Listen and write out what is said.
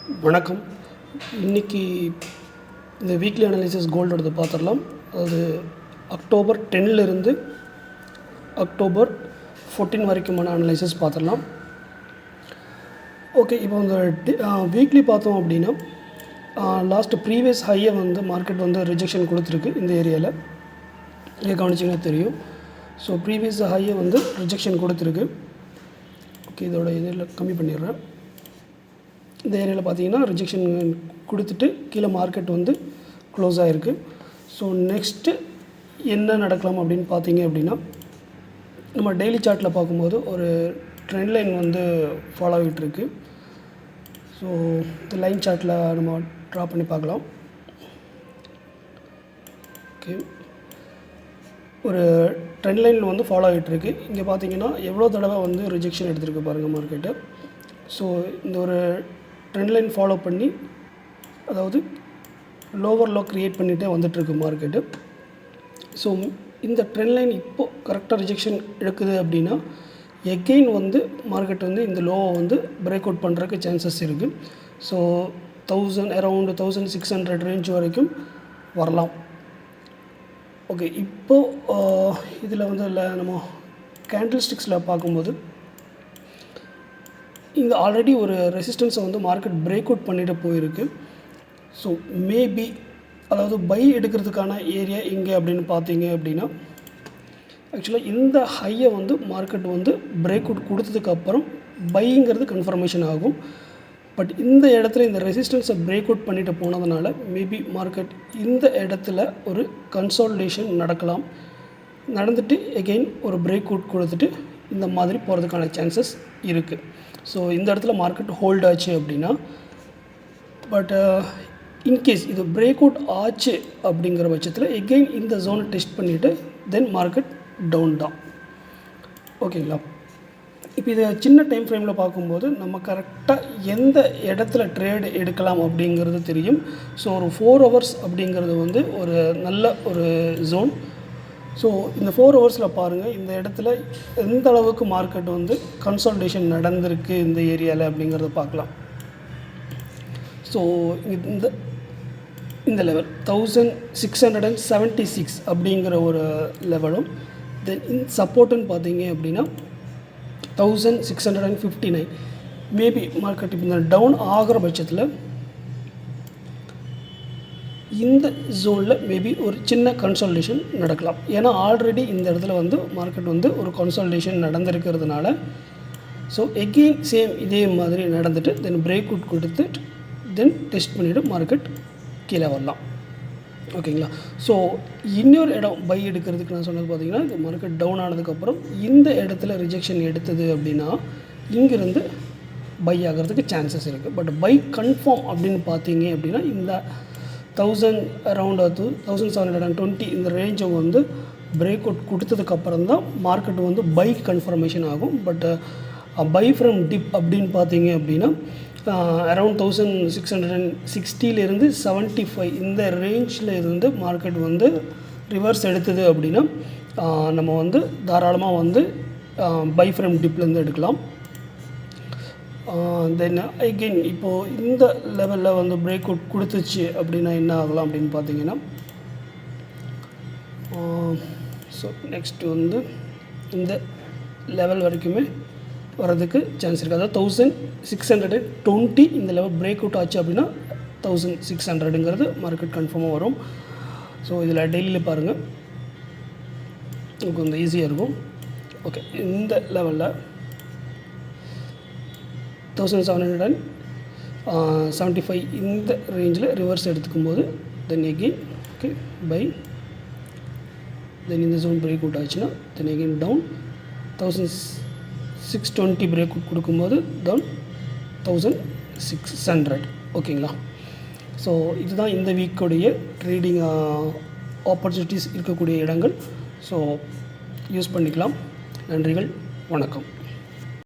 வணக்கம். இன்றைக்கி இந்த வீக்லி அனாலிசிஸ் கோல்டோடது பார்த்துடலாம். அது அக்டோபர் 10லேருந்து அக்டோபர் 14 வரைக்குமான அனாலிசிஸ் பார்த்துடலாம். ஓகே, இப்போ இந்த வீக்லி பார்த்தோம் அப்படின்னா லாஸ்ட்டு ப்ரீவியஸ் ஹையை மார்க்கெட் ரிஜெக்ஷன் கொடுத்துருக்கு இந்த ஏரியாவில். இங்கே கவனிச்சிங்கன்னா தெரியும். ஸோ ப்ரீவியஸ் ஹையை ரிஜெக்ஷன் கொடுத்துருக்கு. ஓகே, இதோட இதில் கம்மி பண்ணிடுறேன். இந்த ஏரியாவில் பார்த்தீங்கன்னா ரிஜெக்ஷன் கொடுத்துட்டு கீழே மார்க்கெட் க்ளோஸ் ஆகிருக்கு. ஸோ நெக்ஸ்ட்டு என்ன நடக்கலாம் அப்படின்னு பார்த்தீங்க அப்படின்னா, நம்ம டெய்லி சார்ட்டில் பார்க்கும்போது ஒரு ட்ரெண்ட் லைன் ஃபாலோ ஆகிட்டுருக்கு. ஸோ இந்த லைன் சார்ட்டில் நம்ம ட்ரா பண்ணி பார்க்கலாம். ஓகே, ஒரு ட்ரெண்ட் லைனில் ஃபாலோ ஆகிட்டுருக்கு. இங்கே பார்த்தீங்கன்னா எவ்வளோ தடவை ரிஜெக்ஷன் எடுத்துருக்கு பாருங்கள் மார்க்கெட்டு. ஸோ இந்த ஒரு ட்ரெண்ட் லைன் ஃபாலோ பண்ணி, அதாவது லோவர் லோ க்ரியேட் பண்ணிகிட்டே வந்துட்டுருக்கு மார்க்கெட்டு. ஸோ இந்த ட்ரெண்ட் லைன் இப்போது கரெக்டாக ரிஜெக்ஷன் எடுக்குது அப்படின்னா எகெயின் மார்க்கெட் இந்த லோவை பிரேக் அவுட் பண்ணுறதுக்கு சான்சஸ் இருக்குது. ஸோ அரௌண்ட் 1600 ரேஞ்ச் வரைக்கும் வரலாம். ஓகே, இப்போது இதில் இல்லை நம்ம கேண்டில் ஸ்டிக்ஸில் பார்க்கும்போது இங்கே ஆல்ரெடி ஒரு ரெசிஸ்டன்ஸை மார்க்கெட் பிரேக் அவுட் பண்ணிட்டு போயிருக்கு. ஸோ மேபி அதாவது பை எடுக்கிறதுக்கான ஏரியா இங்கே அப்படின்னு பார்த்தீங்க அப்படின்னா, ஆக்சுவலாக இந்த ஹையை மார்க்கெட் பிரேக் அவுட் கொடுத்ததுக்கப்புறம் பைங்கிறது கன்ஃபர்மேஷன் ஆகும். பட் இந்த இடத்துல இந்த ரெசிஸ்டன்ஸை பிரேக் அவுட் பண்ணிட்டு போனதுனால மேபி மார்க்கெட் இந்த இடத்துல ஒரு கன்சாலிடேஷன் நடக்கலாம். நடந்துட்டு எகெயின் ஒரு பிரேக் அவுட் கொடுத்துட்டு இந்த மாதிரி போகிறதுக்கான சான்சஸ் இருக்குது. ஸோ இந்த இடத்துல மார்க்கெட் ஹோல்ட் ஆச்சு அப்படின்னா, பட் இன்கேஸ் இது பிரேக் அவுட் ஆச்சு அப்படிங்கிற பட்சத்தில் எகெயின் இந்த ஜோனை டெஸ்ட் பண்ணிவிட்டு தென் மார்க்கெட் டவுன் தான். ஓகேங்களா? இப்போ இதை சின்ன டைம் ஃப்ரேமில் பார்க்கும்போது நம்ம கரெக்டாக எந்த இடத்துல ட்ரேடு எடுக்கலாம் அப்படிங்கிறது தெரியும். ஸோ ஒரு 4 ஹவர்ஸ் அப்படிங்கிறது ஒரு நல்ல ஒரு ஜோன். ஸோ இந்த 4 ஹவர்ஸில் பாருங்கள், இந்த இடத்துல எந்த அளவுக்கு மார்க்கெட் கன்சாலிடேஷன் நடந்திருக்கு இந்த ஏரியாவில் அப்படிங்கிறத பார்க்கலாம். ஸோ இந்த லெவல் 1676 அப்படிங்கிற ஒரு லெவலும், தென் சப்போர்ட்டுன்னு பார்த்தீங்க அப்படின்னா 1659. மேபி மார்க்கெட் இப்போ இந்த டவுன் ஆகிற பட்சத்தில் இந்த ஜோனில் மேபி ஒரு சின்ன கன்சாலிடேஷன் நடக்கலாம். ஏன்னா ஆல்ரெடி இந்த இடத்துல மார்க்கெட் ஒரு கன்சாலிடேஷன் நடந்திருக்கிறதுனால, ஸோ எகெயின் சேம் இதே மாதிரி நடந்துட்டு தென் பிரேக் அவுட் கொடுத்து தென் டெஸ்ட் பண்ணிவிட்டு மார்க்கெட் கீழே வரலாம். ஓகேங்களா? ஸோ இன்னொரு இடம் பை எடுக்கிறதுக்கு நான் சொன்னது பார்த்திங்கன்னா, இந்த மார்க்கெட் டவுன் ஆனதுக்கப்புறம் இந்த இடத்துல ரிஜெக்ஷன் எடுத்தது அப்படின்னா இங்கேருந்து பை ஆகிறதுக்கு சான்சஸ் இருக்குது. பட் பை கன்ஃபார்ம் அப்படின்னு பார்த்தீங்க அப்படின்னா இந்த 1000 அரௌண்ட் 2720 இந்த ரேஞ்சை பிரேக் அவுட் கொடுத்ததுக்கப்புறம் தான் மார்க்கெட் பை கன்ஃபர்மேஷன் ஆகும். பட் பை ஃப்ரம் டிப் அப்படின்னு பார்த்தீங்க அப்படின்னா அரௌண்ட் 1660லேருந்து 75 இந்த ரேஞ்சில் இருந்து மார்க்கெட் ரிவர்ஸ் எடுத்தது அப்படின்னா நம்ம தாராளமாக பை ஃப்ரம் டிப்லேருந்து எடுக்கலாம். தென் அகெயின் இப்போது இந்த லெவலில் பிரேக் அவுட் கொடுத்துச்சு அப்படின்னா என்ன ஆகலாம் அப்படின்னு பார்த்தீங்கன்னா, ஸோ நெக்ஸ்ட் இந்த லெவல் வரைக்குமே வர்றதுக்கு சான்ஸ் இருக்குது. அதாவது 1620 இந்த லெவல் பிரேக் அவுட் ஆச்சு அப்படின்னா 1600ங்கிறது மார்க்கெட் கன்ஃபார்மாக வரும். ஸோ இதில் டெய்லியில் பாருங்கள், கொஞ்சம் ஈஸியாக இருக்கும். ஓகே, இந்த லெவலில் 1775 இந்த ரேஞ்சில் ரிவர்ஸ் எடுத்துக்கும்போது then again okay buy, then இந்த ஜோன் பிரேக் அவுட் ஆச்சுன்னா then again down 1620 break out கொடுக்கும்போது டவுன் 1600. ஓகேங்களா? ஸோ இதுதான் இந்த வீக்குடைய ட்ரேடிங் ஆப்பர்ச்சுனிட்டிஸ் இருக்கக்கூடிய இடங்கள். ஸோ யூஸ் பண்ணிக்கலாம். நன்றிகள், வணக்கம்.